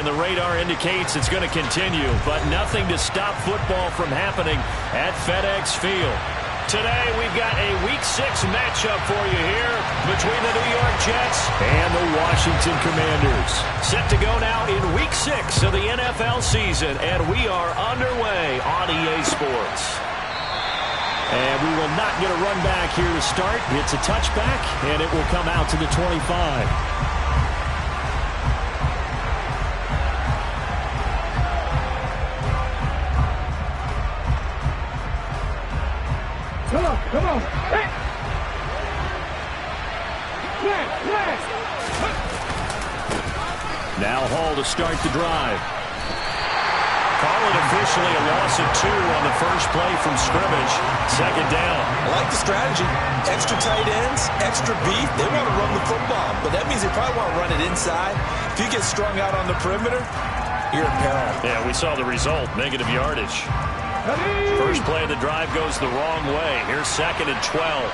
And the radar indicates it's going to continue, but nothing to stop football from happening at FedEx Field. Today, we've got a Week 6 matchup for you here between the New York Jets and the Washington Commanders. Set to go now in Week 6 of the NFL season, and we are underway on EA Sports. And we will not get a run back here to start. It's a touchback, and it will come out to the 25. Come on. Hey. Now Hall to start the drive. Call it officially a loss of 2 on the first play from scrimmage. Second down. I like the strategy. Extra tight ends, extra beef. They want to run the football, but that means they probably want to run it inside. If you get strung out on the perimeter, you're in peril. Yeah, we saw the result, negative yardage. First play of the drive goes the wrong way. Here's 2nd and 12.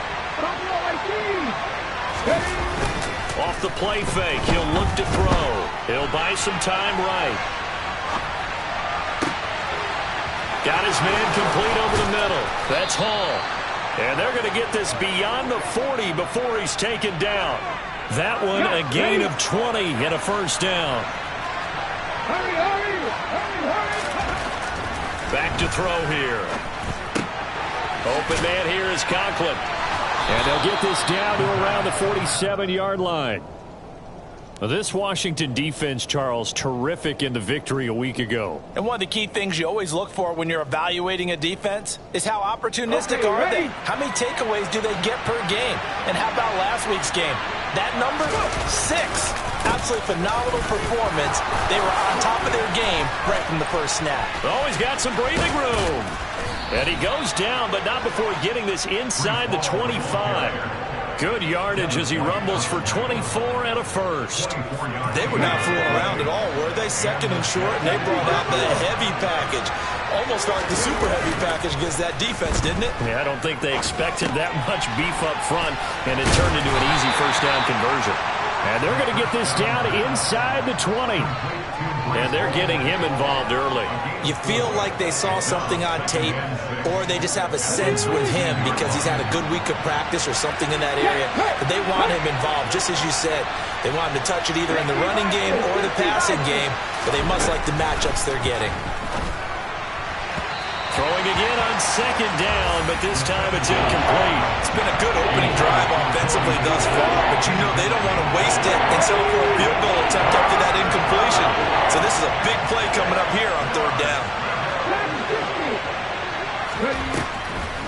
Off the play fake, he'll look to throw. He'll buy some time right. Got his man complete over the middle. That's Hall. And they're going to get this beyond the 40 before he's taken down. That one a gain of 20 and a first down. Hurry. Back to throw here. Open man here is Conklin. And they'll get this down to around the 47-yard line. This Washington defense, Charles, terrific in the victory a week ago. And one of the key things you always look for when you're evaluating a defense is how opportunistic are they? How many takeaways do they get per game? And how about last week's game? That number, 6. Absolutely phenomenal performance. They were on top of their game right from the first snap. Oh, he's got some breathing room. And he goes down, but not before getting this inside the 25. Good yardage as he rumbles for 24 and a first. They were not fooling around at all, were they? 2nd and short, and they brought out the heavy package. Almost like the super heavy package against that defense, didn't it? Yeah, I don't think they expected that much beef up front, and it turned into an easy first down conversion. And they're going to get this down inside the 20. And they're getting him involved early. You feel like they saw something on tape, or they just have a sense with him because he's had a good week of practice or something in that area. But they want him involved, just as you said. They want him to touch it either in the running game or the passing game, but they must like the matchups they're getting. Throwing again on 2nd down, but this time it's incomplete. It's been a good opening drive offensively thus far, but you know they don't want to waste it and settle for a field goal attempt after that incompletion. So this is a big play coming up here on 3rd down.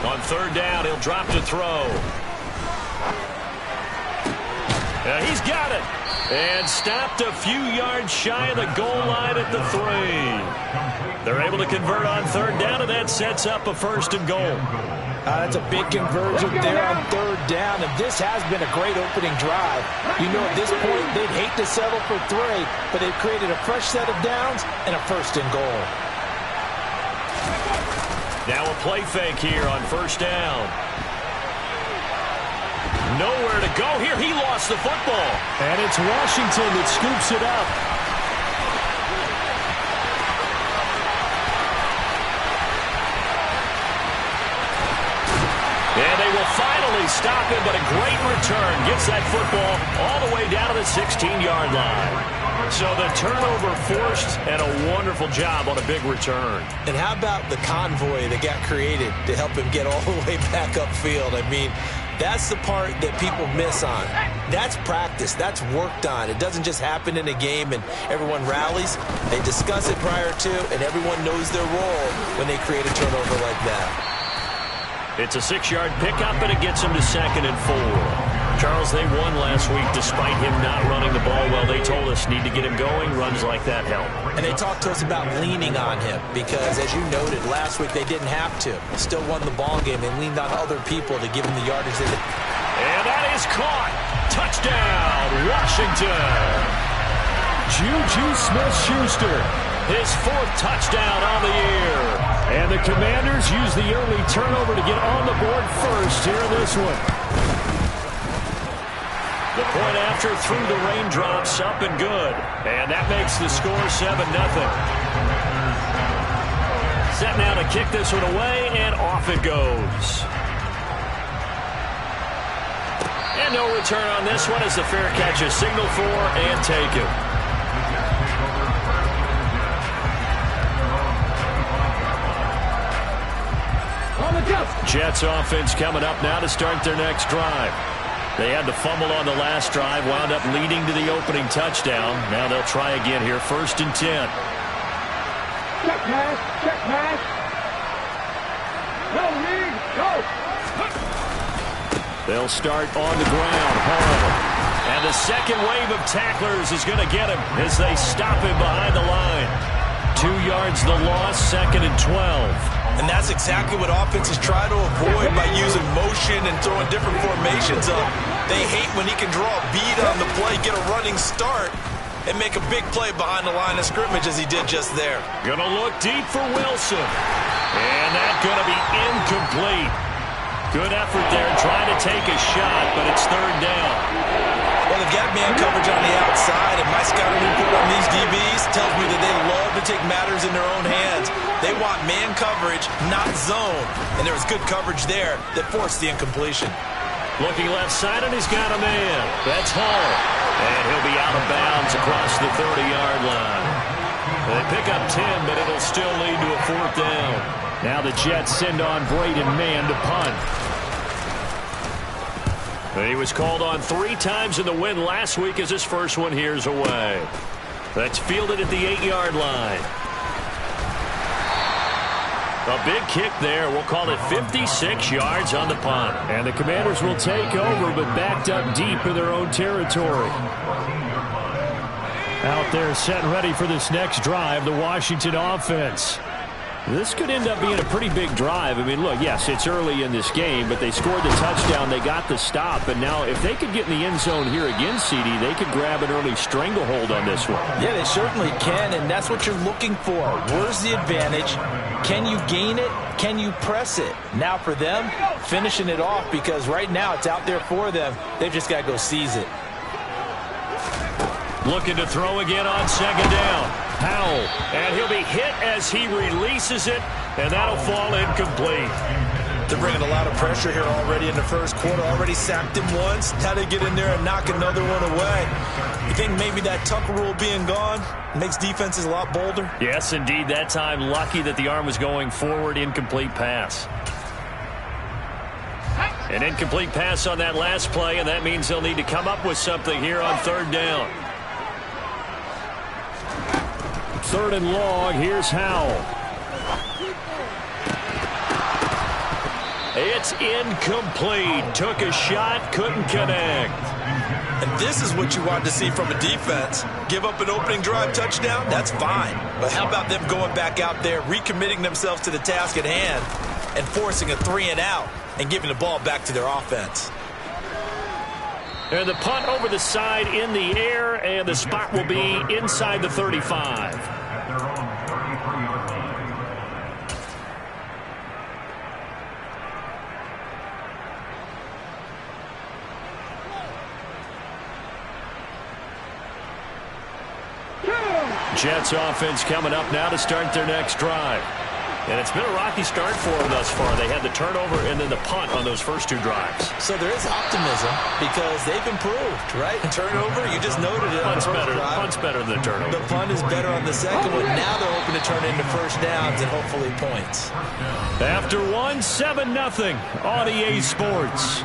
On 3rd down, he'll drop to throw. He's got it. And stopped a few yards shy of the goal line at the 3. They're able to convert on 3rd down, and that sets up a 1st and goal. That's a big conversion there on 3rd down, and this has been a great opening drive. You know, at this point, they'd hate to settle for 3, but they've created a fresh set of downs and a 1st and goal. Now a play fake here on 1st down. Nowhere to go here. He lost the football. And it's Washington that scoops it up. And they will finally stop him, but a great return. Gets that football all the way down to the 16-yard line. So the turnover forced, and a wonderful job on a big return. And how about the convoy that got created to help him get all the way back upfield? I mean, that's the part that people miss on. That's practice. That's worked on. It doesn't just happen in a game and everyone rallies. They discuss it prior to, and everyone knows their role when they create a turnover like that. It's a 6-yard pickup, and it gets him to 2nd and 4. Charles, they won last week despite him not running the ball well. They told us need to get him going. Runs like that help. And they talked to us about leaning on him because, as you noted, last week they didn't have to. Still won the ball game. They leaned on other people to give him the yardage. And that is caught. Touchdown, Washington. Juju Smith-Schuster, his 4th touchdown on the year. And the Commanders use the early turnover to get on the board first here in this one. The Point after through the raindrops, up and good. And that makes the score 7-0. Set now to kick this one away, and off it goes. And no return on this one as the fair catch is signaled for and taken. Jets offense coming up now to start their next drive. They had to fumble on the last drive, wound up leading to the opening touchdown. Now they'll try again here, 1st and 10. Check pass, check pass. Go, Reed, go. They'll start on the ground, Hall. And the second wave of tacklers is going to get him as they stop him behind the line. 2 yards the loss, 2nd and 12. And that's exactly what offenses try to avoid by using motion and throwing different formations up. They hate when he can draw a bead on the play, get a running start, and make a big play behind the line of scrimmage as he did just there. Gonna look deep for Wilson. And that's gonna be incomplete. Good effort there, trying to take a shot, but it's 3rd down. Well, they've got man coverage on the outside, and my scouting report on these DBs tells me that they love to take matters in their own hands. They want man coverage, not zone. And there was good coverage there that forced the incompletion. Looking left side, and he's got a man. That's Hall. And he'll be out of bounds across the 30-yard line. They pick up 10, but it'll still lead to a 4th down. Now the Jets send on Braden Mann to punt. He was called on 3 times in the win last week as his first one here's away. That's fielded at the 8-yard line. A big kick there. We'll call it 56 yards on the punt. And the Commanders will take over, but backed up deep in their own territory. Out there set and ready for this next drive, the Washington offense. This could end up being a pretty big drive. I mean, look, yes, it's early in this game, but they scored the touchdown. They got the stop. And now if they could get in the end zone here again, CD, they could grab an early stranglehold on this one. Yeah, they certainly can, and that's what you're looking for. Where's the advantage? Can you gain it? Can you press it? Now for them, finishing it off, because right now it's out there for them. They've just got to go seize it. Looking to throw again on 2nd down. Powell, and he'll be hit as he releases it, and that'll fall incomplete. They're bringing a lot of pressure here already in the first quarter. Already sacked him once. Now they get in there and knock another one away. You think maybe that Tucker rule being gone makes defenses a lot bolder? Yes, indeed. That time, lucky that the arm was going forward. Incomplete pass. An incomplete pass on that last play, and that means they'll need to come up with something here on 3rd down. 3rd and long. Here's Howell. It's incomplete. Took a shot, couldn't connect. And this is what you want to see from a defense. Give up an opening drive touchdown, that's fine. But how about them going back out there, recommitting themselves to the task at hand, and forcing a 3-and-out and giving the ball back to their offense. And the punt over the side in the air, and the spot will be inside the 35. Jets offense coming up now to start their next drive. And it's been a rocky start for them thus far. They had the turnover and then the punt on those first 2 drives. So there is optimism because they've improved, right? Turnover, you just noted it. Punt's better than the turnover. The punt is better on the second one. Now they're hoping to turn into first downs and hopefully points. After 1, 7-0 on EA Sports.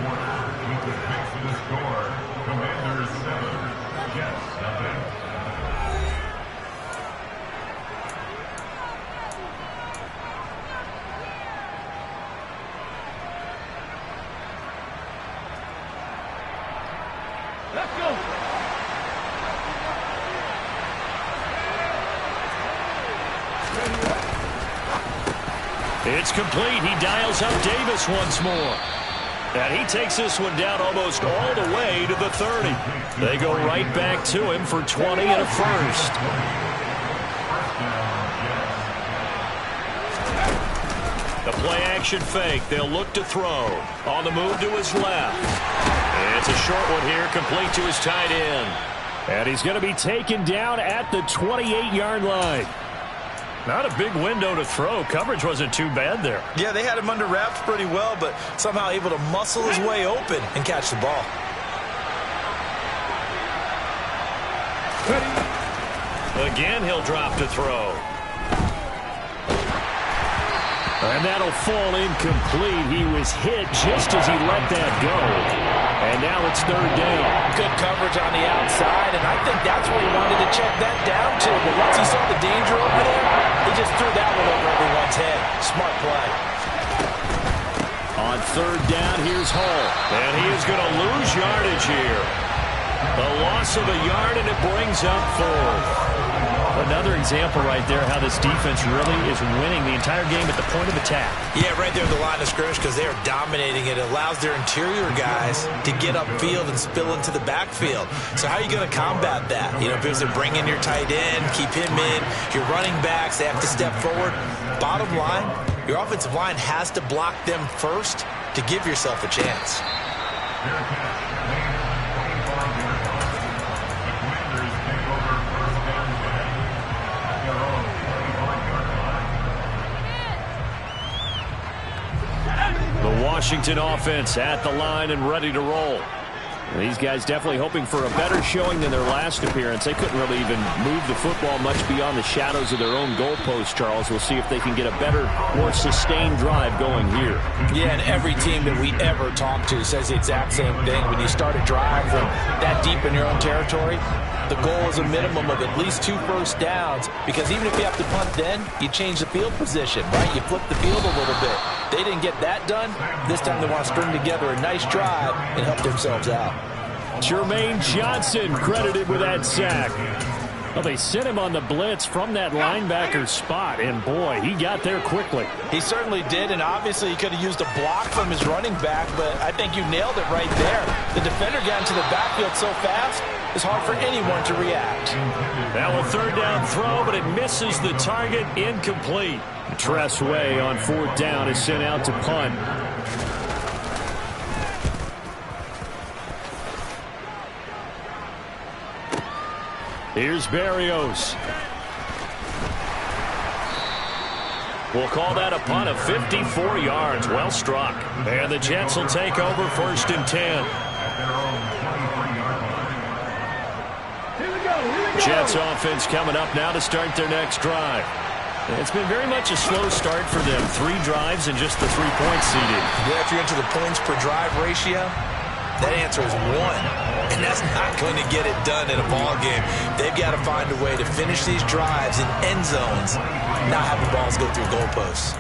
It's complete. He dials up Davis once more. And he takes this one down almost all the way to the 30. They go right back to him for 20 and a first. The play action fake. They'll look to throw. On the move to his left. That's a short one here, complete to his tight end. And he's going to be taken down at the 28-yard line. Not a big window to throw. Coverage wasn't too bad there. Yeah, they had him under wraps pretty well, but somehow able to muscle his way open and catch the ball. Again, he'll drop to throw. And that'll fall incomplete. He was hit just as he let that go. And now it's third down. Good coverage on the outside, and I think that's where he wanted to check that down to. But once he saw the danger over there, he just threw that one over everyone's head. Smart play. On third down, here's Hull. And he is going to lose yardage here. A loss of a yard, and it brings up fourth. Another example right there how this defense really is winning the entire game at the point of attack. Yeah, right there at the line of scrimmage because they are dominating it. It allows their interior guys to get upfield and spill into the backfield. So how are you going to combat that? You know, because they bring in your tight end, keep him in. Your running backs, they have to step forward. Bottom line, your offensive line has to block them first to give yourself a chance. The Washington offense at the line and ready to roll. These guys definitely hoping for a better showing than their last appearance. They couldn't really even move the football much beyond the shadows of their own goalpost, Charles. We'll see if they can get a better, more sustained drive going here. Yeah, and every team that we ever talk to says the exact same thing. When you start a drive from that deep in your own territory, the goal is a minimum of at least 2 first downs, because even if you have to punt then, you change the field position, right? You flip the field a little bit. They didn't get that done. This time they want to string together a nice drive and help themselves out. Jermaine Johnson credited with that sack. Well, they sent him on the blitz from that linebacker spot, and boy, he got there quickly. He certainly did, and obviously he could have used a block from his running back, but I think you nailed it right there. The defender got into the backfield so fast, it's hard for anyone to react. Now a third down throw, but it misses the target, incomplete. Tressway on fourth down is sent out to punt. Here's Berrios. We'll call that a punt of 54 yards. Well struck. And the Jets will take over first and 10. Jets offense coming up now to start their next drive. It's been very much a slow start for them. 3 drives and just the 3 points seeded. Yeah, if you're into the points per drive ratio, that answer is 1. And that's not going to get it done in a ball game. They've got to find a way to finish these drives in end zones, not have the balls go through goalposts.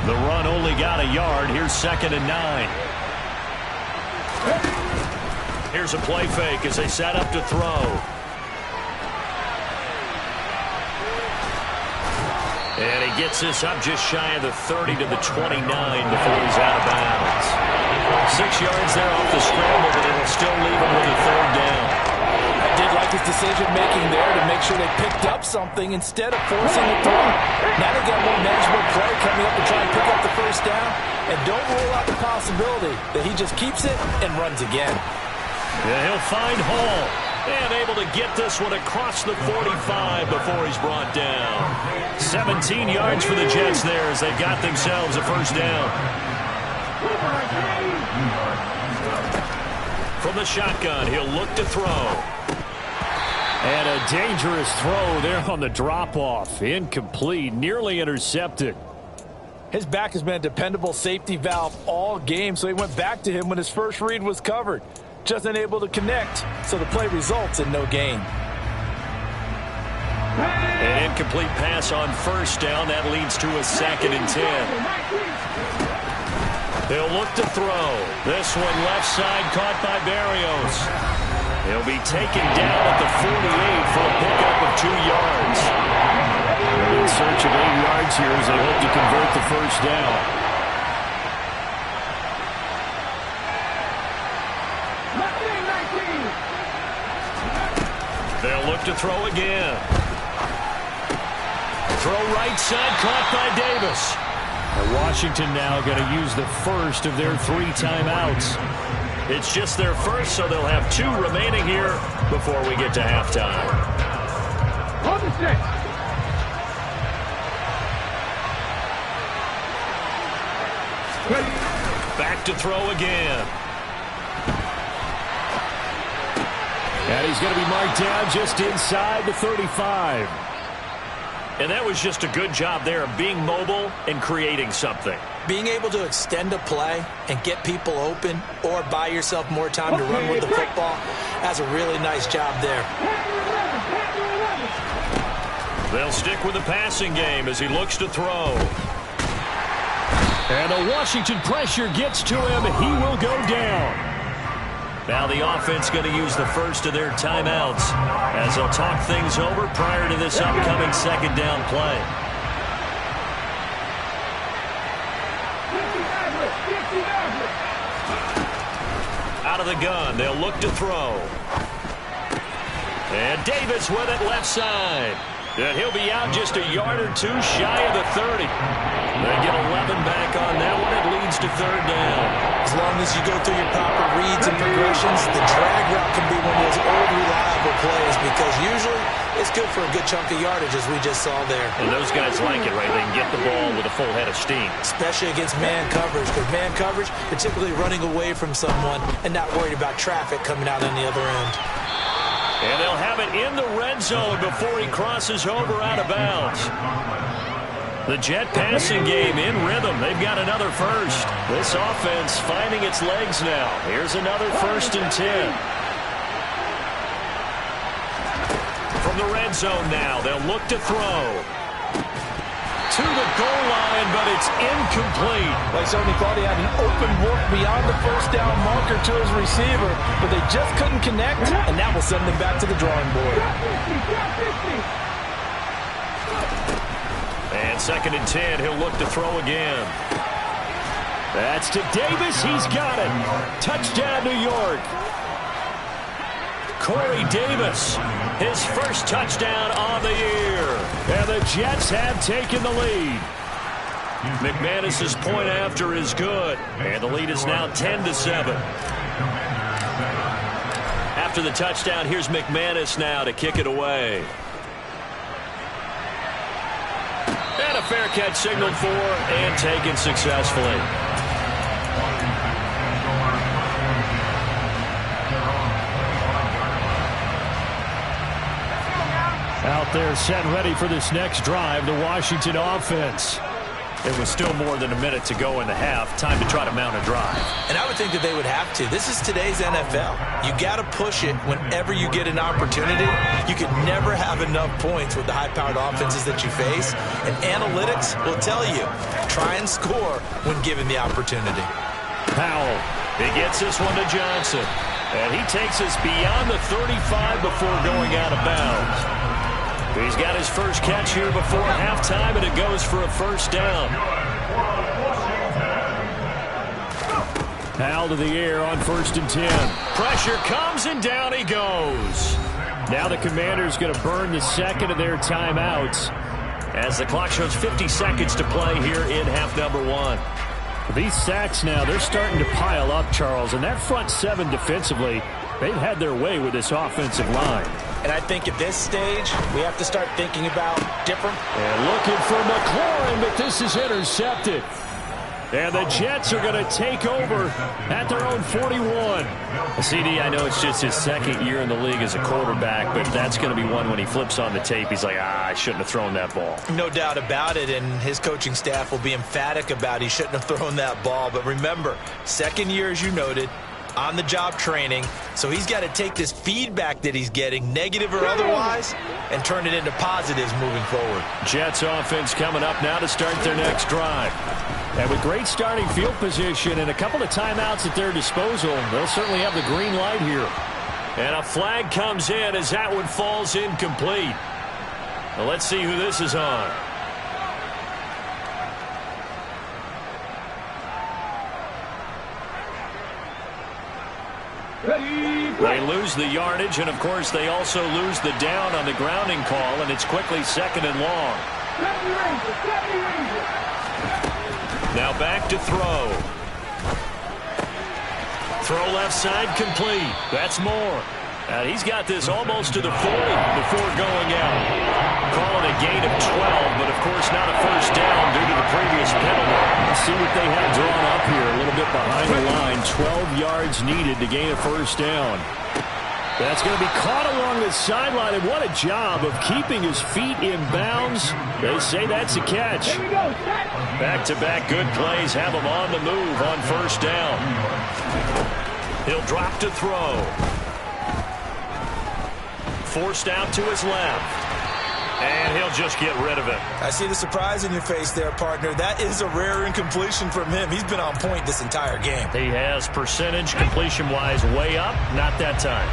The run only got a yard. Here's 2nd and 9. Here's a play fake as they set up to throw. And he gets this up just shy of the 30 to the 29 before he's out of bounds. 6 yards there off the scramble, but it'll still leave him with a third down. I did like his decision-making there to make sure they picked up something instead of forcing the throw. Now they got more manageable play coming up to try and pick up the first down. And don't rule out the possibility that he just keeps it and runs again. Yeah, he'll find Hall. And able to get this one across the 45 before he's brought down. 17 yards for the Jets there as they've got themselves a first down. From the shotgun, he'll look to throw. And a dangerous throw there on the drop-off. Incomplete, nearly intercepted. His back has been a dependable safety valve all game, so he went back to him when his first read was covered. Just unable to connect, so the play results in no gain. An incomplete pass on first down. That leads to a 2nd and 10. He'll look to throw. This one left side caught by Berrios. He'll be taken down at the 48 for a pickup of 2 yards. They're in search of 8 yards here as they hope to convert the first down. They'll look to throw again. throw right side, caught by Davis. And Washington now going to use the first of their 3 timeouts. It's just their first, so they'll have 2 remaining here before we get to halftime. On the 6. Back to throw again. And he's going to be marked down just inside the 35. And that was just a good job there of being mobile and creating something. Being able to extend a play and get people open or buy yourself more time to run with the football, that's a really nice job there. They'll stick with the passing game as he looks to throw. And the Washington pressure gets to him. He will go down. Now the offense going to use the first of their timeouts as they'll talk things over prior to this upcoming second down play. Out of the gun, they'll look to throw. And Davis with it left side. And he'll be out just a yard or 2 shy of the 30. They get 11 back on that one. It leads to third down. As long as you go through your proper reads and progressions, the drag route can be one of those old reliable plays because usually it's good for a good chunk of yardage as we just saw there. And those guys like it, right? They can get the ball with a full head of steam. Especially against man coverage, because man coverage, they're typically running away from someone and not worried about traffic coming out on the other end. And they'll have it in the red zone before he crosses over out of bounds. The Jet passing game in rhythm. They've got another first. This offense finding its legs now. Here's another 1st and 10. From the red zone now, they'll look to throw. To the goal line, but it's incomplete. They certainly thought he had an open look beyond the first down marker to his receiver, but they just couldn't connect, and that will send them back to the drawing board. And 2nd and 10, he'll look to throw again. That's to Davis. He's got it. Touchdown, New York. Corey Davis, his first touchdown on the year. And the Jets have taken the lead. McManus's point after is good. And the lead is now 10-7. After the touchdown, here's McManus now to kick it away. And a fair catch signaled for and taken successfully. Out there set ready for this next drive, the Washington offense. It was still more than a minute to go in the half. Time to try to mount a drive. And I would think that they would have to. This is today's NFL. You got to push it whenever you get an opportunity. You can never have enough points with the high-powered offenses that you face. And analytics will tell you, try and score when given the opportunity. Powell, he gets this one to Johnson. And he takes us beyond the 35 before going out of bounds. He's got his first catch here before halftime, and it goes for a first down. Powell to the air on 1st and 10. Pressure comes, and down he goes. Now the Commanders going to burn the second of their timeouts as the clock shows 50 seconds to play here in half number 1. These sacks now, they're starting to pile up, Charles, and that front 7 defensively, they've had their way with this offensive line. And I think at this stage, we have to start thinking about different. And looking for McLaurin, but this is intercepted. And the Jets are going to take over at their own 41. CD, I know it's just his 2nd year in the league as a quarterback, but that's going to be one when he flips on the tape. He's like, I shouldn't have thrown that ball. No doubt about it, and his coaching staff will be emphatic about he shouldn't have thrown that ball. But remember, 2nd year, as you noted, on-the-job training, so he's got to take this feedback that he's getting, negative or otherwise, and turn it into positives moving forward. Jets offense coming up now to start their next drive. And with great starting field position and a couple of timeouts at their disposal, they'll certainly have the green light here. And a flag comes in as that one falls incomplete. Well, let's see who this is on. They lose the yardage, and of course they also lose the down on the grounding call, and it's quickly 2nd and long. Now back to throw. Throw left side complete. That's Moore. He's got this almost to the 40 before going out. Calling a gain of 12, but of course not a first down due to the previous penalty. Let's see what they have drawn up here. A little bit behind the line. 12 yards needed to gain a first down. That's going to be caught along the sideline, and what a job of keeping his feet in bounds. They say that's a catch. Back-to-back good plays have him on the move on first down. He'll drop to throw. Forced out to his left. And he'll just get rid of it. I see the surprise in your face there, partner. That is a rare incompletion from him. He's been on point this entire game. He has percentage completion-wise way up. Not that time.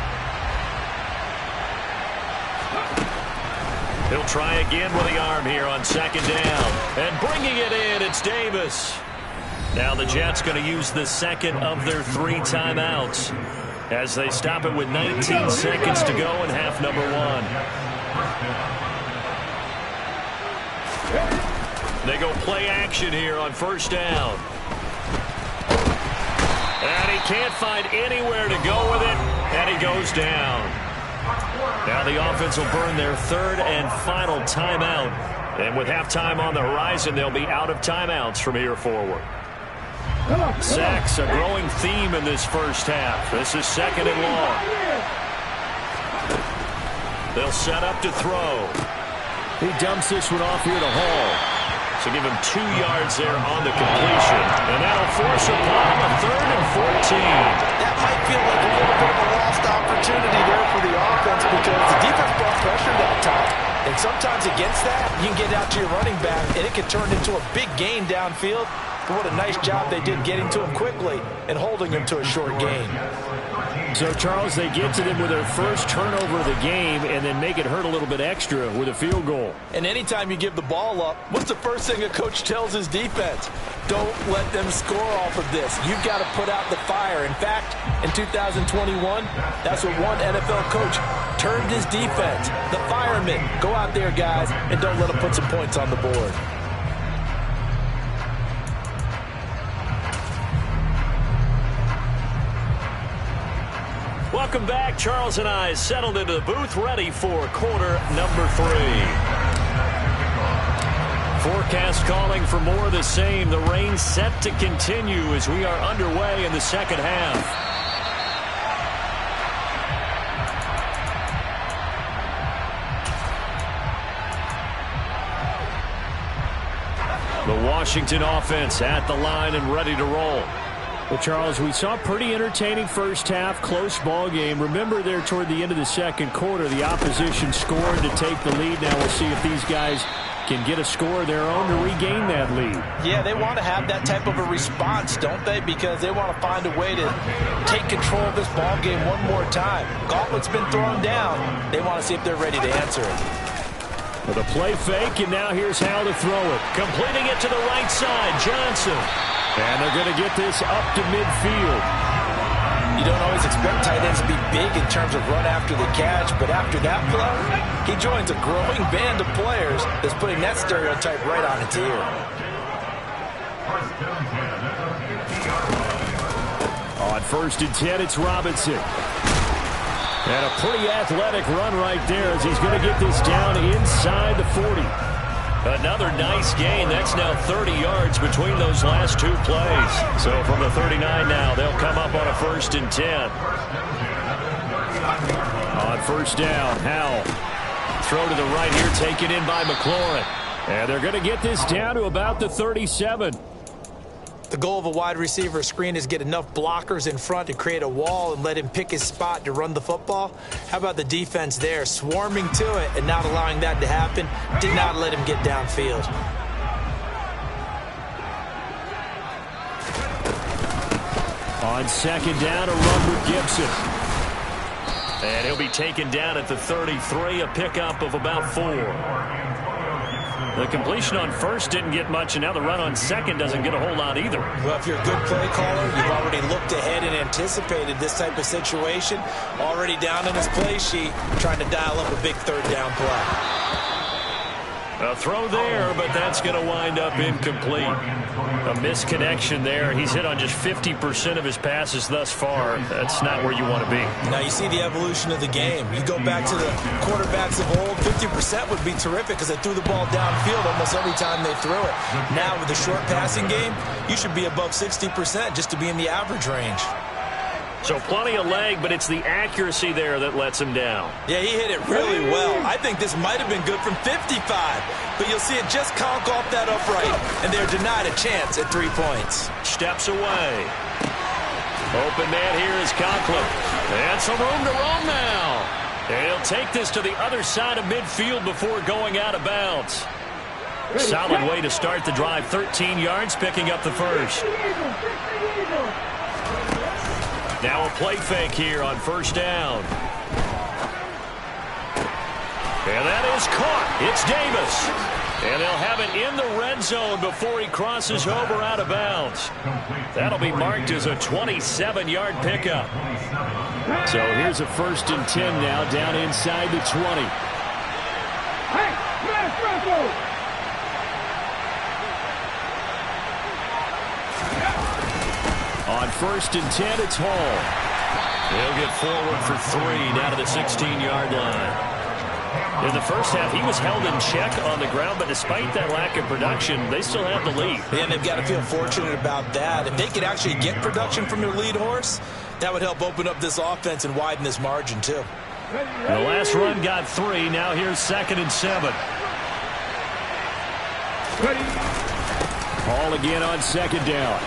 He'll try again with the arm here on second down. And bringing it in, it's Davis. Now the Jets going to use the second of their 3 timeouts as they stop it with 19 seconds to go in half number 1. They go play action here on first down. And he can't find anywhere to go with it, and he goes down. Now the offense will burn their 3rd and final timeout. And with halftime on the horizon, they'll be out of timeouts from here forward. Sacks, a growing theme in this first half. This is 2nd and long. They'll set up to throw. He dumps this one off here to Hall. So give him 2 yards there on the completion. And that'll force upon him a 3rd and 14. That might feel like a little bit of a lost opportunity there for the offense because the defense brought pressure that time. And sometimes against that, you can get out to your running back, and it can turn into a big gain downfield. But what a nice job they did getting to him quickly and holding him to a short gain. So, Charles, they get to them with their first turnover of the game and then make it hurt a little bit extra with a field goal. And anytime you give the ball up, what's the first thing a coach tells his defense? Don't let them score off of this. You've got to put out the fire. In fact, in 2021, that's what one NFL coach termed his defense. The firemen. Go out there, guys, and don't let them put some points on the board. Welcome back. Charles and I settled into the booth, ready for quarter number 3. Forecast calling for more of the same. The rain set to continue as we are underway in the second half. The Washington offense at the line and ready to roll. Well, Charles, we saw a pretty entertaining first half, close ball game. Remember there toward the end of the second quarter, the opposition scored to take the lead. Now we'll see if these guys can get a score of their own to regain that lead. Yeah, they want to have that type of a response, don't they? Because they want to find a way to take control of this ball game one more time. Gauntlet's been thrown down. They want to see if they're ready to answer it. With a play fake, and now here's how to throw it. Completing it to the right side, Johnson. And they're going to get this up to midfield. You don't always expect tight ends to be big in terms of run after the catch, but after that play, he joins a growing band of players that's putting that stereotype right on its ear. On 1st and 10, it's Robinson. And a pretty athletic run right there as he's going to get this down inside the 40. Another nice gain. That's now 30 yards between those last 2 plays. So from the 39 now, they'll come up on a 1st and 10. On 1st down, Howell. Throw to the right here, taken in by McLaurin. And they're going to get this down to about the 37. The goal of a wide receiver screen is get enough blockers in front to create a wall and let him pick his spot to run the football. How about the defense there, swarming to it and not allowing that to happen? Did not let him get downfield. On 2nd down, a run with Gibson. And he'll be taken down at the 33, a pickup of about 4. The completion on 1st didn't get much, and now the run on 2nd doesn't get a whole lot either. Well, if you're a good play caller, you've already looked ahead and anticipated this type of situation. Already down in his play sheet, trying to dial up a big 3rd down play. A throw there, but that's going to wind up incomplete. A misconnection there. He's hit on just 50% of his passes thus far. That's not where you want to be. Now you see the evolution of the game. You go back to the quarterbacks of old, 50% would be terrific because they threw the ball downfield almost every time they threw it. Now with the short passing game, you should be above 60% just to be in the average range. So plenty of leg, but it's the accuracy there that lets him down. Yeah, he hit it really well. I think this might have been good from 55, but you'll see it just conk off that upright, and they're denied a chance at 3 points. Steps away. Open man here is Conklin. And some room to roam now. And he'll take this to the other side of midfield before going out of bounds. Solid way to start the drive. 13 yards, picking up the first. Now a play fake here on first down. And that is caught. It's Davis. And they'll have it in the red zone before he crosses over out of bounds. That'll be marked as a 27-yard pickup. So here's a 1st and 10 now down inside the 20. On 1st and 10, it's Hall. He'll get forward for 3 down to the 16-yard line. In the first half, he was held in check on the ground, but despite that lack of production, they still have the lead. And they've got to feel fortunate about that. If they could actually get production from their lead horse, that would help open up this offense and widen this margin, too. The last run got 3. Now here's 2nd and 7. Hall again on 2nd down.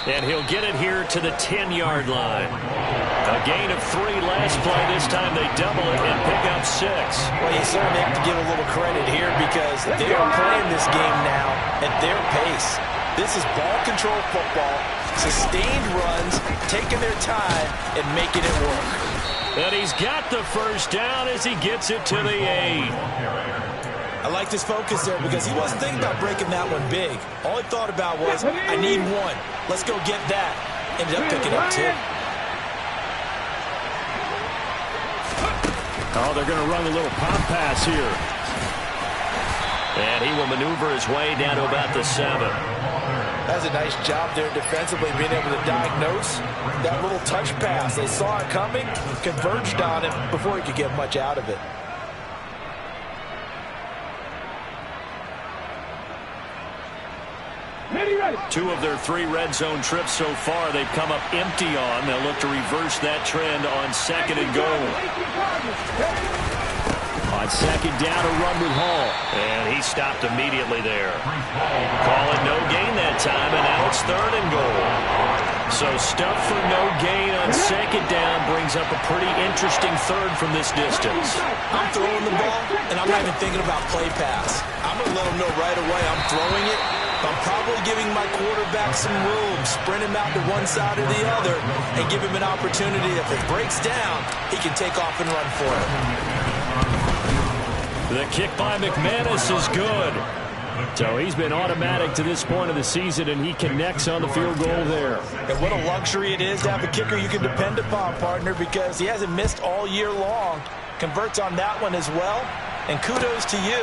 And he'll get it here to the 10-yard line. A gain of 3 last play. This time they double it and pick up 6. Well, you certainly have to give a little credit here because they are playing this game now at their pace. This is ball control football, sustained runs, taking their time, and making it work. And he's got the first down as he gets it to the 8. I like this focus there because he wasn't thinking about breaking that one big. All he thought about was, I need 1. Let's go get that. Ended up picking up 2. Oh, they're going to run a little pop pass here. And he will maneuver his way down to about the 7. That's a nice job there defensively, being able to diagnose that little touch pass. They saw it coming, converged on it before he could get much out of it. Two of their 3 red zone trips so far they've come up empty on. They'll look to reverse that trend on 2nd and goal. On 2nd down, a run with Hall. And he stopped immediately there. Call it no gain that time, and now it's 3rd and goal. So stuff for no gain on 2nd down brings up a pretty interesting 3rd from this distance. I'm throwing the ball, and I'm not even thinking about play pass. I'm going to let them know right away I'm throwing it. I'm probably giving my quarterback some room, sprint him out to one side or the other, and give him an opportunity. If it breaks down, he can take off and run for it. The kick by McManus is good. So he's been automatic to this point of the season, and he connects on the field goal there. And what a luxury it is to have a kicker you can depend upon, partner, because he hasn't missed all year long. Converts on that one as well. And kudos to you.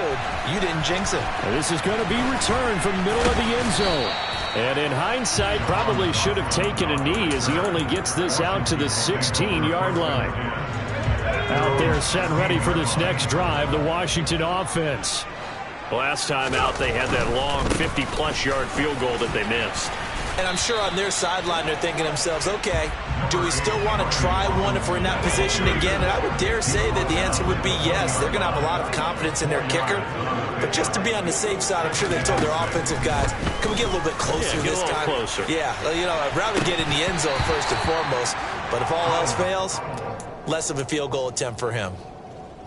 You didn't jinx it. This is going to be returned from the middle of the end zone. And in hindsight, probably should have taken a knee as he only gets this out to the 16-yard line. Out there set ready for this next drive, the Washington offense. Last time out, they had that long 50-plus yard field goal that they missed. And I'm sure on their sideline they're thinking to themselves, okay, do we still want to try one if we're in that position again? And I would dare say that the answer would be yes. They're going to have a lot of confidence in their kicker. But just to be on the safe side, I'm sure they told their offensive guys, can we get a little bit closer this time? Get a little closer. Yeah, you know, I'd rather get in the end zone first and foremost. But if all else fails, less of a field goal attempt for him.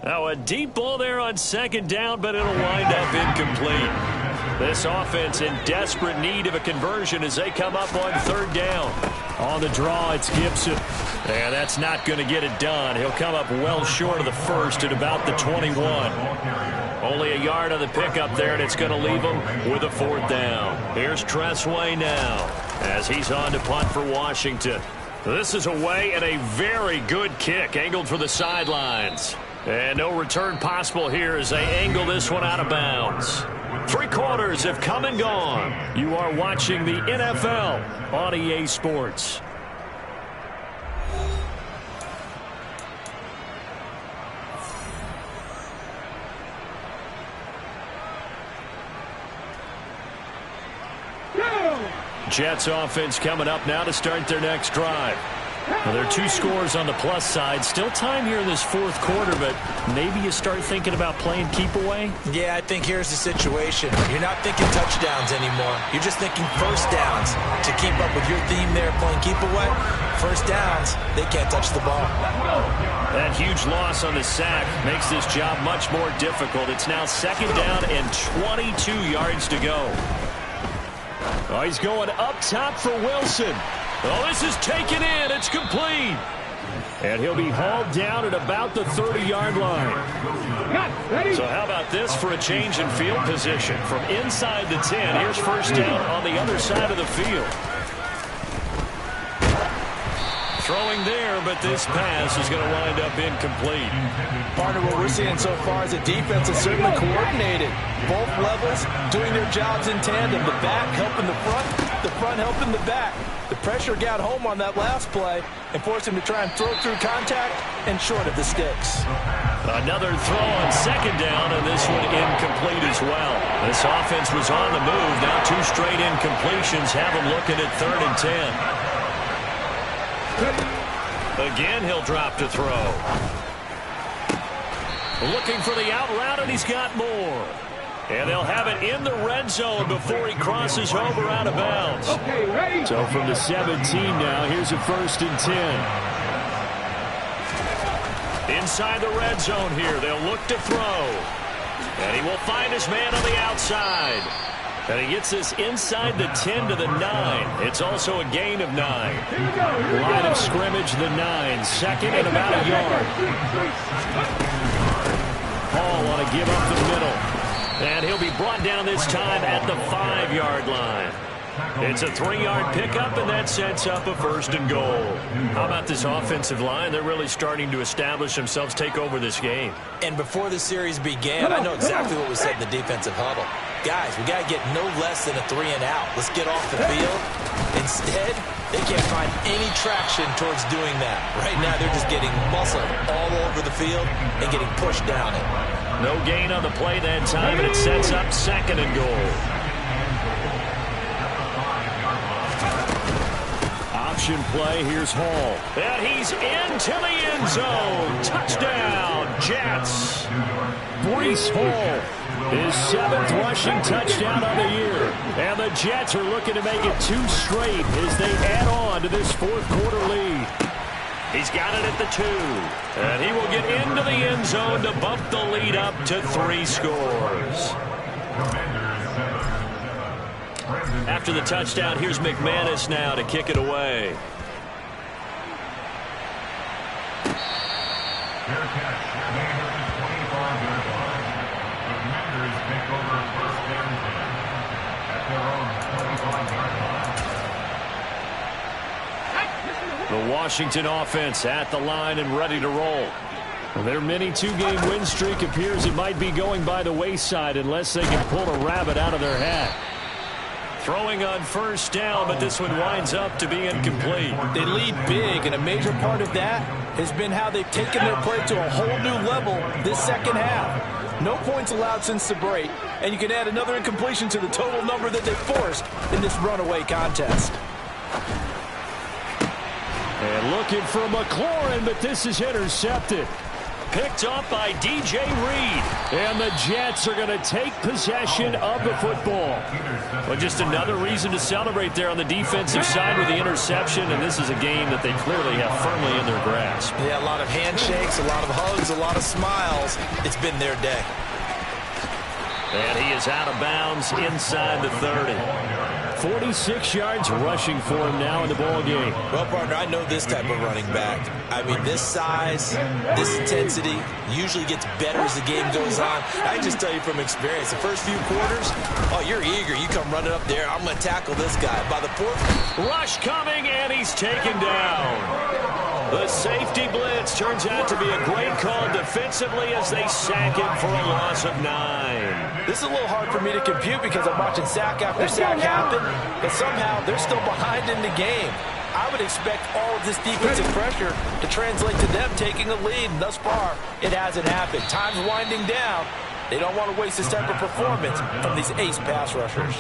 Now a deep ball there on 2nd down, but it'll wind up incomplete. This offense in desperate need of a conversion as they come up on 3rd down. On the draw, it's Gibson. And that's not going to get it done. He'll come up well short of the first at about the 21. Only a yard on the pickup there, and it's going to leave him with a 4th down. Here's Tressway now as he's on to punt for Washington. This is away and a very good kick angled for the sidelines. And no return possible here as they angle this one out of bounds. 3 quarters have come and gone. You are watching the NFL on EA Sports. Jets offense coming up now to start their next drive. Well, there are 2 scores on the plus side. Still time here in this 4th quarter, but maybe you start thinking about playing keep away? Yeah, I think here's the situation. You're not thinking touchdowns anymore. You're just thinking first downs. To keep up with your theme there, playing keep away, first downs, they can't touch the ball. That huge loss on the sack makes this job much more difficult. It's now 2nd down and 22 yards to go. Oh, he's going up top for Wilson. Oh, this is taken in. It's complete. And he'll be hauled down at about the 30-yard line. So how about this for a change in field position? From inside the 10, here's first down on the other side of the field. Throwing there, but this pass is going to wind up incomplete. Partner, what we're seeing so far is the defense is certainly coordinated. Both levels doing their jobs in tandem. The back helping the front helping the back. The pressure got home on that last play and forced him to try and throw through contact and short of the sticks. Another throw on 2nd down, and this one incomplete as well. This offense was on the move. Now 2 straight incompletions have them looking at 3rd and 10. Again, he'll drop to throw. Looking for the out route, and he's got more. And they'll have it in the red zone before he crosses over out of bounds. So from the 17 now, here's a 1st and 10. Inside the red zone here, they'll look to throw. And he will find his man on the outside. And he gets this inside the 10 to the 9. It's also a gain of 9. Line of scrimmage, the 9. 2nd and about a yard. Hall on a give up the middle. And he'll be brought down this time at the 5-yard line. It's a 3-yard pickup, and that sets up a 1st and goal. How about this offensive line? They're really starting to establish themselves, take over this game. And before the series began, I know exactly what was said in the defensive huddle. Guys, we got to get no less than a 3 and out. Let's get off the field. Instead, they can't find any traction towards doing that. Right now, they're just getting muscled all over the field and getting pushed down it. No gain on the play that time, and it sets up 2nd and goal. Option play, here's Hall. And he's into the end zone. Touchdown, Jets. Breece Hall, his 7th rushing touchdown of the year. And the Jets are looking to make it 2 straight as they add on to this 4th quarter lead. He's got it at the 2. And he will get into the end zone to bump the lead up to 3 scores. After the touchdown, here's McManus now to kick it away. The Washington offense at the line and ready to roll. Their mini 2-game win streak appears it might be going by the wayside unless they can pull a rabbit out of their hat. Throwing on 1st down, but this one winds up to be incomplete. They lead big, and a major part of that has been how they've taken their play to a whole new level this 2nd half. No points allowed since the break, and you can add another incompletion to the total number that they forced in this runaway contest. And looking for McLaurin, but this is intercepted. Picked up by DJ Reed. And the Jets are going to take possession of the football. Well, just another reason to celebrate there on the defensive side with the interception. And this is a game that they clearly have firmly in their grasp. Yeah, a lot of handshakes, a lot of hugs, a lot of smiles. It's been their day. And he is out of bounds inside the 30. 46 yards rushing for him now in the ball game. Well, partner, I know this type of running back. I mean, this size, this intensity usually gets better as the game goes on. I just tell you from experience, the first few quarters, oh, you're eager. You come running up there, I'm going to tackle this guy. By the fourth, rush coming, and he's taken down. The safety blitz turns out to be a great call defensively as they sack him for a loss of 9. This is a little hard for me to compute because I'm watching sack after sack happen, but somehow they're still behind in the game. I would expect all of this defensive pressure to translate to them taking a lead, and thus far, it hasn't happened. Time's winding down. They don't want to waste this type of performance from these ace pass rushers.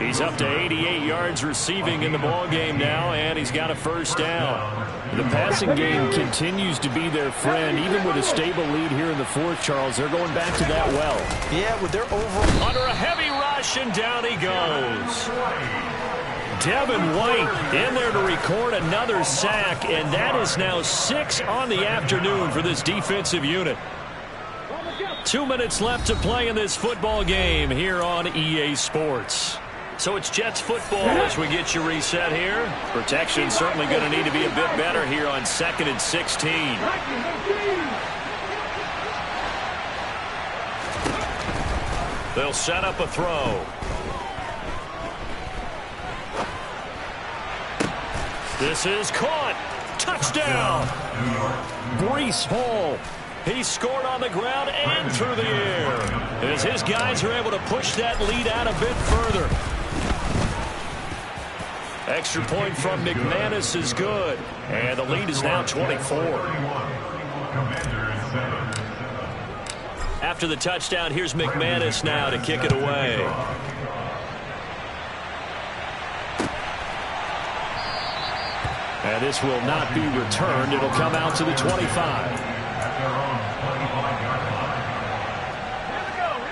He's up to 88 yards receiving in the ballgame now, and he's got a first down. The passing game continues to be their friend. Even with a stable lead here in the fourth, Charles, they're going back to that well. Yeah, with their overall... Under a heavy rush, and down he goes. Devin White in there to record another sack, and that is now 6 on the afternoon for this defensive unit. 2 minutes left to play in this football game here on EA Sports. So it's Jets football as we get you reset here. Protection certainly going to need to be a bit better here on 2nd and 16. They'll set up a throw. This is caught. Touchdown. Breece Hall. He scored on the ground and through the air as his guys are able to push that lead out a bit further. Extra point from McManus is good, and the lead is now 24. After the touchdown, here's McManus now to kick it away. And this will not be returned. It'll come out to the 25.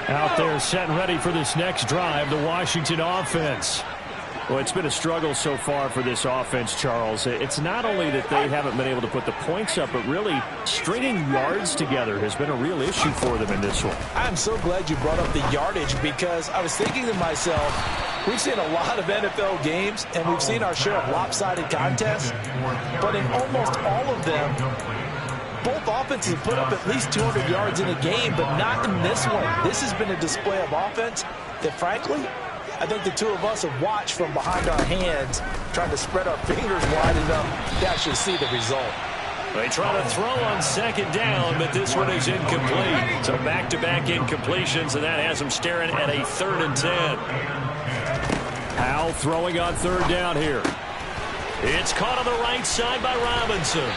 Out there set and ready for this next drive, the Washington offense. Well, it's been a struggle so far for this offense, Charles. It's not only that they haven't been able to put the points up, but really stringing yards together has been a real issue for them in this one. I'm so glad you brought up the yardage because I was thinking to myself, we've seen a lot of NFL games, and we've seen our share of lopsided contests, but in almost all of them, both offenses have put up at least 200 yards in a game, but not in this one. This has been a display of offense that, frankly, I think the two of us have watched from behind our hands, trying to spread our fingers wide enough to actually see the result. They try to throw on 2nd down, but this one is incomplete. So back-to-back incompletions, and that has them staring at a 3rd and 10. Howell throwing on 3rd down here. It's caught on the right side by Robinson.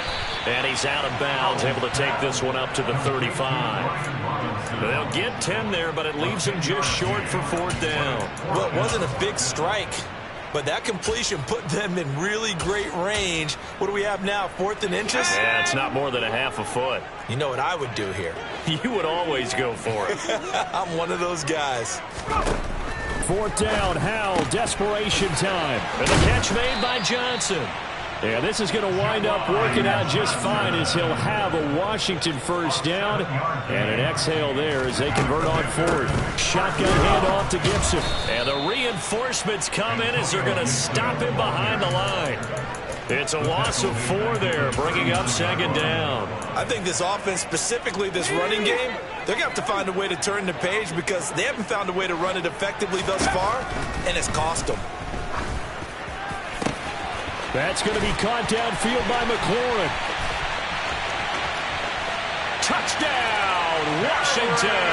And he's out of bounds, able to take this one up to the 35. They'll get 10 there, but it leaves him just short for 4th down. Well, it wasn't a big strike, but that completion put them in really great range. What do we have now, 4th and inches? Yeah, it's not more than a half a foot. You know what I would do here? You would always go for it. I'm one of those guys. 4th down, Howell, desperation time. And the catch made by Johnson. Yeah, this is going to wind up working out just fine as he'll have a Washington first down. And an exhale there as they convert on 4th. Shotgun handoff to Gibson. And the reinforcements come in as they're going to stop him behind the line. It's a loss of 4 there, bringing up 2nd down. I think this offense, specifically this running game, they're going to have to find a way to turn the page because they haven't found a way to run it effectively thus far, and it's cost them. That's going to be caught downfield by McLaurin. Touchdown, Washington.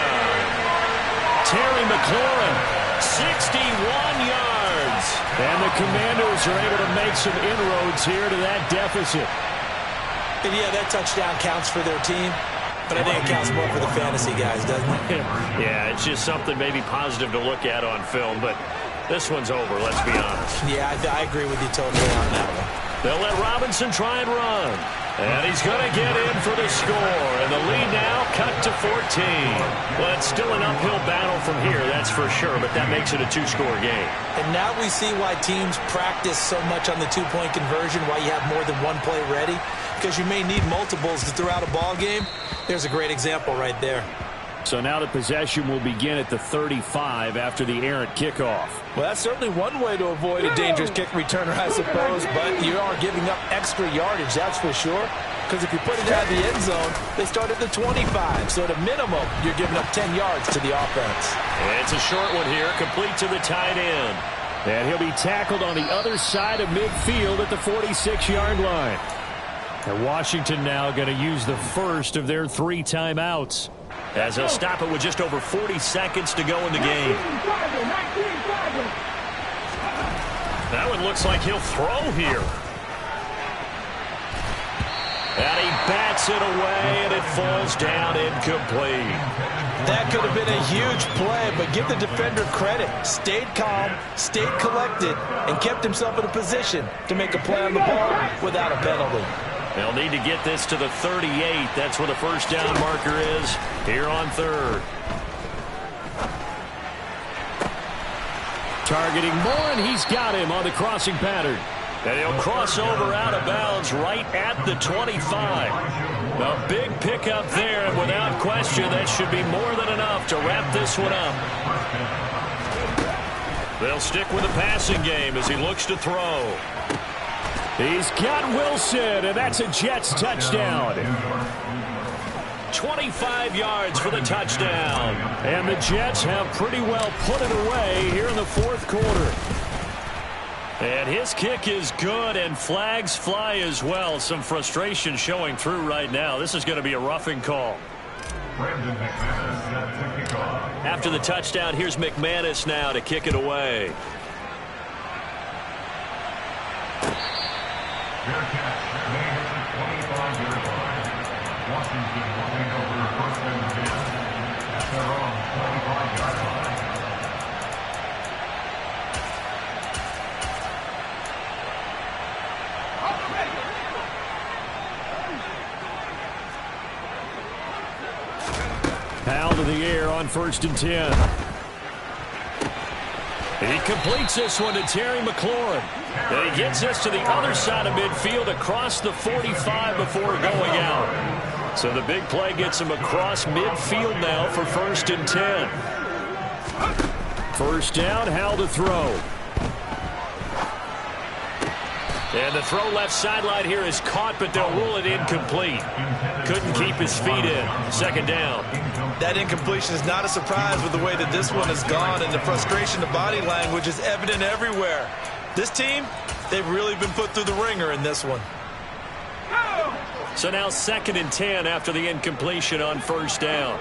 Terry McLaurin, 61 yards. And the Commanders are able to make some inroads here to that deficit. And yeah, that touchdown counts for their team, but I think it counts more for the fantasy guys, doesn't it? Yeah, it's just something maybe positive to look at on film, but this one's over, let's be honest. Yeah, I agree with you totally on that one. They'll let Robinson try and run. And he's going to get in for the score. And the lead now cut to 14. Well, it's still an uphill battle from here, that's for sure, but that makes it a 2-score game. And now we see why teams practice so much on the 2-point conversion, why you have more than one play ready, because you may need multiples to throw out a ball game. There's a great example right there. So now the possession will begin at the 35 after the errant kickoff. Well, that's certainly one way to avoid a dangerous kick returner, I suppose, but you are giving up extra yardage, that's for sure. Because if you put it out of the end zone, they start at the 25. So at a minimum, you're giving up 10 yards to the offense. It's a short one here, complete to the tight end. And he'll be tackled on the other side of midfield at the 46-yard line. And Washington now going to use the first of their 3 timeouts, as they'll stop it with just over 40 seconds to go in the game. That one looks like he'll throw here. And he bats it away, and it falls down incomplete. That could have been a huge play, but give the defender credit. Stayed calm, stayed collected, and kept himself in a position to make a play on the ball without a penalty. They'll need to get this to the 38. That's where the first down marker is here on 3rd. Targeting Moore, and he's got him on the crossing pattern. And he'll cross over out of bounds right at the 25. A big pickup there, and without question, that should be more than enough to wrap this one up. They'll stick with the passing game as he looks to throw. He's got Wilson, and that's a Jets touchdown. 25 yards for the touchdown. And the Jets have pretty well put it away here in the 4th quarter. And his kick is good, and flags fly as well. Some frustration showing through right now. This is going to be a roughing call. After the touchdown, here's McManus now to kick it away. Powell to the air on 1st and 10. He completes this one to Terry McLaurin. And he gets this to the other side of midfield across the 45 before going out. So the big play gets him across midfield now for 1st and 10. First down, Howell to throw. And the throw left sideline here is caught, but they'll rule it incomplete. Couldn't keep his feet in. 2nd down. That incompletion is not a surprise with the way that this one has gone, and the frustration, the body language is evident everywhere. This team, they've really been put through the ringer in this one. So now 2nd and 10 after the incompletion on 1st down.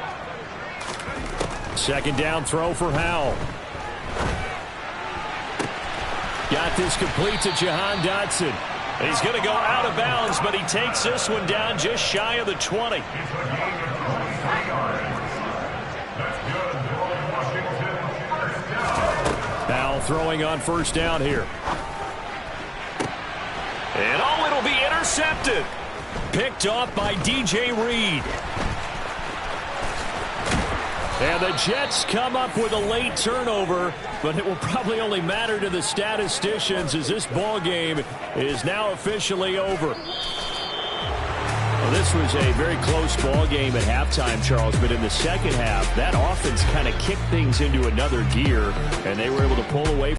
2nd down throw for Howell. Got this complete to Jahan Dotson. He's going to go out of bounds, but he takes this one down just shy of the 20. Now throwing on 1st down here. And oh, it'll be intercepted. Picked off by DJ Reed. And the Jets come up with a late turnover, but it will probably only matter to the statisticians as this ball game is now officially over. Well, this was a very close ball game at halftime, Charles, but in the second half, that offense kind of kicked things into another gear, and they were able to pull away